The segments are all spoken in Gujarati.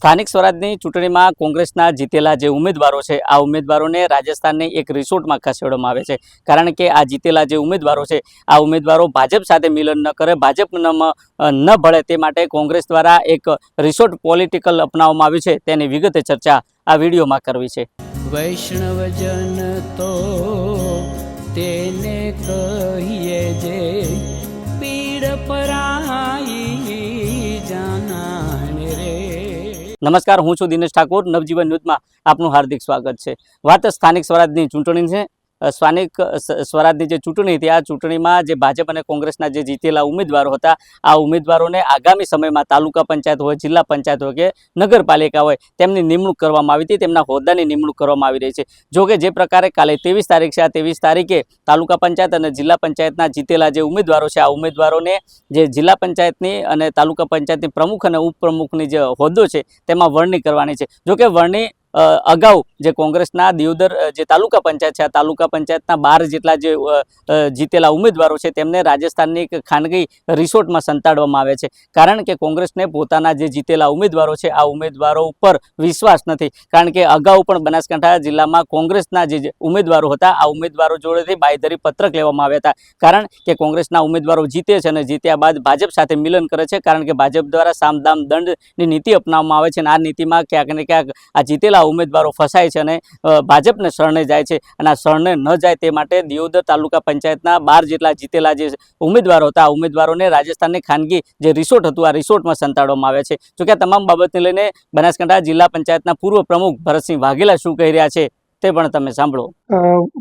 સ્થાનિક સ્વરાજની ચૂંટણીમાં કોંગ્રેસના જીતેલા જે ઉમેદવારો છે આ ઉમેદવારોને રાજસ્થાનની એક રિસોર્ટમાં ખસેડવામાં આવે છે, કારણ કે આ જીતેલા જે ઉમેદવારો છે આ ઉમેદવારો ભાજપ સાથે મિલન ન કરે, ભાજપમાં ન ભળે તે માટે કોંગ્રેસ દ્વારા એક રિસોર્ટ પોલિટિકલ અપનાવવામાં આવ્યું છે, તેની વિગતે ચર્ચા આ વિડીયોમાં કરવી છે. વૈષ્ણવજન તો તેને કહીએ જે પીડ પરાઈ જાનાને રે. નમસ્કાર, હું છું દિનેશ ઠાકોર. નવજીવન ન્યૂઝમાં આપનું હાર્દિક સ્વાગત છે. વાત સ્થાનિક સ્વરાજની ચૂંટણી છે. સ્થાનિક સ્વરાજની જે ચૂંટણી હતી આ ચૂંટણીમાં જે ભાજપ અને કોંગ્રેસના જે જીતેલા ઉમેદવારો હતા આ ઉમેદવારોને આગામી સમયમાં તાલુકા પંચાયત હોય, જિલ્લા પંચાયત હોય કે નગરપાલિકા હોય તેમની નિમણૂક કરવામાં આવી હતી, તેમના હોદ્દાની નિમણૂક કરવામાં આવી રહી છે. જોકે જે પ્રકારે કાલે 23 તારીખ છે, આ 23 તારીખે તાલુકા પંચાયત અને જિલ્લા પંચાયતના જીતેલા જે ઉમેદવારો છે આ ઉમેદવારોને જે જિલ્લા પંચાયતની અને તાલુકા પંચાયતની પ્રમુખ અને ઉપપ્રમુખની જે હોદ્દો છે તેમાં વરણી કરવાની છે. જોકે વરણી અગાઉ જે કોંગ્રેસના દિયોદર જે તાલુકા પંચાયત છે આ તાલુકા પંચાયતના 12 જેટલા જે જીતેલા ઉમેદવારો છે તેમને રાજસ્થાનની એક ખાનગી રિસોર્ટમાં સંતાડવામાં આવે છે, કારણ કે કોંગ્રેસને પોતાના જે જીતેલા ઉમેદવારો છે આ ઉમેદવારો ઉપર વિશ્વાસ નથી. કારણ કે અગાઉ પણ બનાસકાંઠા જિલ્લામાં કોંગ્રેસના જે ઉમેદવારો હતા આ ઉમેદવારો જોડેથી બાંયધરી પત્રક લેવામાં આવ્યા હતા, કારણ કે કોંગ્રેસના ઉમેદવારો જીતે છે અને જીત્યા બાદ ભાજપ સાથે મિલન કરે છે, કારણ કે ભાજપ દ્વારા સામદામ દંડની નીતિ અપનાવવામાં આવે છે અને આ નીતિમાં ક્યાંક ને ક્યાંક આ જીતેલા ઉમેદવારો ફસાય છે અને ભાજપને શરણે જાય છે. અને આ શરણે ન જાય તે માટે દિયોદર તાલુકા પંચાયતના 12 જેટલા જીતેલા જે ઉમેદવારો હતા આ ઉમેદવારોને રાજસ્થાનની ખાનગી જે રિસોર્ટ હતું આ રિસોર્ટમાં સંતાડવામાં આવે છે. જોકે આ તમામ બાબતને લઈને બનાસકાંઠા જિલ્લા પંચાયતના પૂર્વ પ્રમુખ ભરતસિંહ વાઘેલા શું કહી રહ્યા છે તે પણ તમે સાંભળો.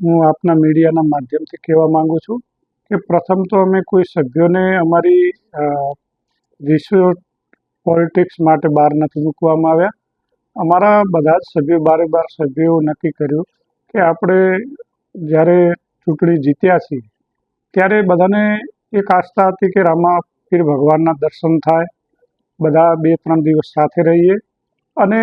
હું આપના મીડિયાના માધ્યમથી કહેવા માંગુ છું કે પ્રથમ તો અમે કોઈ સભ્યોને અમારી રિસોર્ટ પોલિટિક્સ માટે બહાર નથી મૂકવામાં આવ્યા. અમારા બધા જ સભ્યો 12 સભ્યો નક્કી કર્યું કે આપણે જ્યારે ચૂંટણી જીત્યા છીએ ત્યારે બધાને એક આસ્થા હતી કે રામાપીર ભગવાનના દર્શન થાય, બધા 2-3 દિવસ સાથે રહીએ અને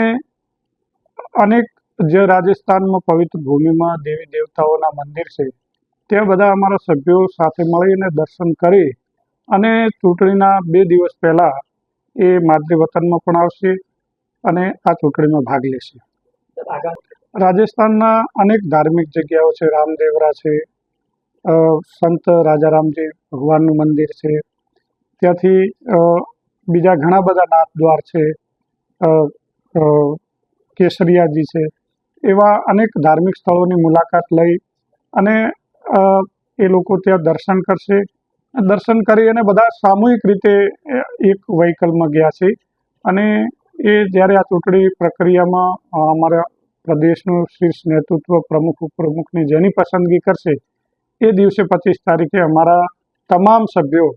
અનેક જે રાજસ્થાનમાં પવિત્ર ભૂમિમાં દેવી દેવતાઓના મંદિર છે ત્યાં બધા અમારા સભ્યો સાથે મળીને દર્શન કરી અને ચૂંટણીના 2 દિવસ પહેલાં એ માતૃવતનમાં પણ આવશે અને આ ચૂંટણીમાં ભાગ લેશે. રાજસ્થાનના અનેક ધાર્મિક જગ્યાઓ છે, રામદેવરા છે, સંત રાજારામજી ભગવાનનું મંદિર છે, ત્યાંથી બીજા ઘણા બધા નાથદ્વાર છે, કેસરિયાજી છે, એવા અનેક ધાર્મિક સ્થળોની મુલાકાત લઈ અને એ લોકો ત્યાં દર્શન કરશે. દર્શન કરી અને બધા સામૂહિક રીતે એક વ્હીકલમાં ગયા છે અને એ જ્યારે આ ચૂંટણી પ્રક્રિયામાં અમારા પ્રદેશનું શીર્ષ નેતૃત્વ પ્રમુખ ઉપપ્રમુખની જેની પસંદગી કરશે એ દિવસે 25 તારીખે અમારા તમામ સભ્યો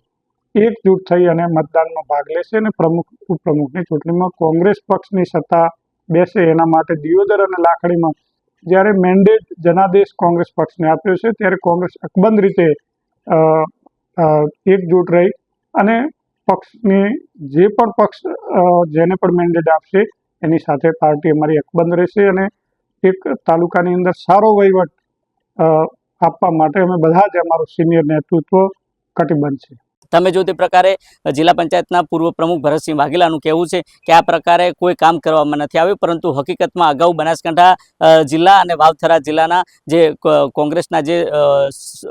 એકજૂટ થઈ અને મતદાનમાં ભાગ લેશે અને પ્રમુખ ઉપપ્રમુખની ચૂંટણીમાં કોંગ્રેસ પક્ષની સત્તા બેસે એના માટે દિયોદર અને લાખણીમાં જ્યારે મેન્ડેટ જનાદેશ કોંગ્રેસ પક્ષને આપ્યો છે ત્યારે કોંગ્રેસ અકબંધ રીતે એકજૂટ રહી અને પક્ષની જે પણ પક્ષ જેને પણ મેન્ડેટ આપશે એની સાથે પાર્ટી અમારી અકબંધ રહેશે અને એક તાલુકાની અંદર સારો વહીવટ આપવા માટે અમે બધા જ અમારું સિનિયર નેતૃત્વ કટિબદ્ધ છે. તમે જો તે પ્રકારે જિલ્લા પંચાયતના પૂર્વ પ્રમુખ ભરતસિંહ વાઘેલાનું કહેવું છે કે આ પ્રકારે કોઈ કામ કરવામાં નથી આવ્યું, પરંતુ હકીકતમાં અગાઉ બનાસકાંઠા જિલ્લા અને વાવથરા જિલ્લાના જે કોંગ્રેસના જે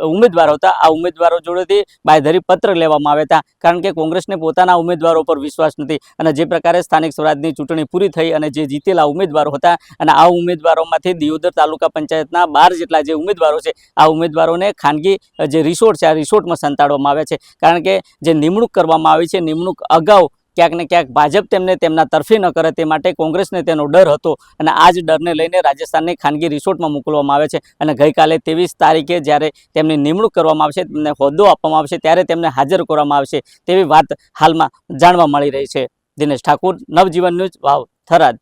ઉમેદવારો હતા આ ઉમેદવારો જોડેથી બાંયધરી પત્ર લેવામાં આવ્યા હતા, કારણ કે કોંગ્રેસને પોતાના ઉમેદવારો પર વિશ્વાસ નથી. અને જે પ્રકારે સ્થાનિક સ્વરાજની ચૂંટણી પૂરી થઈ અને જે જીતેલા ઉમેદવારો હતા અને આ ઉમેદવારોમાંથી દિયોદર તાલુકા પંચાયતના 12 જેટલા જે ઉમેદવારો છે આ ઉમેદવારોને ખાનગી જે રિસોર્ટ છે આ રિસોર્ટમાં સંતાડવામાં આવ્યા છે, કારણ કે જે નિમણૂક કરવામાં આવી છે નિમણૂક અગાઉ ક્યાંક ને ક્યાંક ભાજપ તેમને તેમના તરફી ન કરે તે માટે કોંગ્રેસને તેનો ડર હતો અને આ જ ડરને લઈને રાજસ્થાનની ખાનગી રિસોર્ટમાં મોકલવામાં આવે છે. અને ગઈકાલે 23 તારીખે જ્યારે તેમની નિમણૂક કરવામાં આવશે, તેમને હોદ્દો આપવામાં આવશે ત્યારે તેમને હાજર કરવામાં આવશે તેવી વાત હાલમાં જાણવા મળી રહી છે. દિનેશ ઠાકોર, નવજીવન ન્યૂઝ, વાવ થરાદ.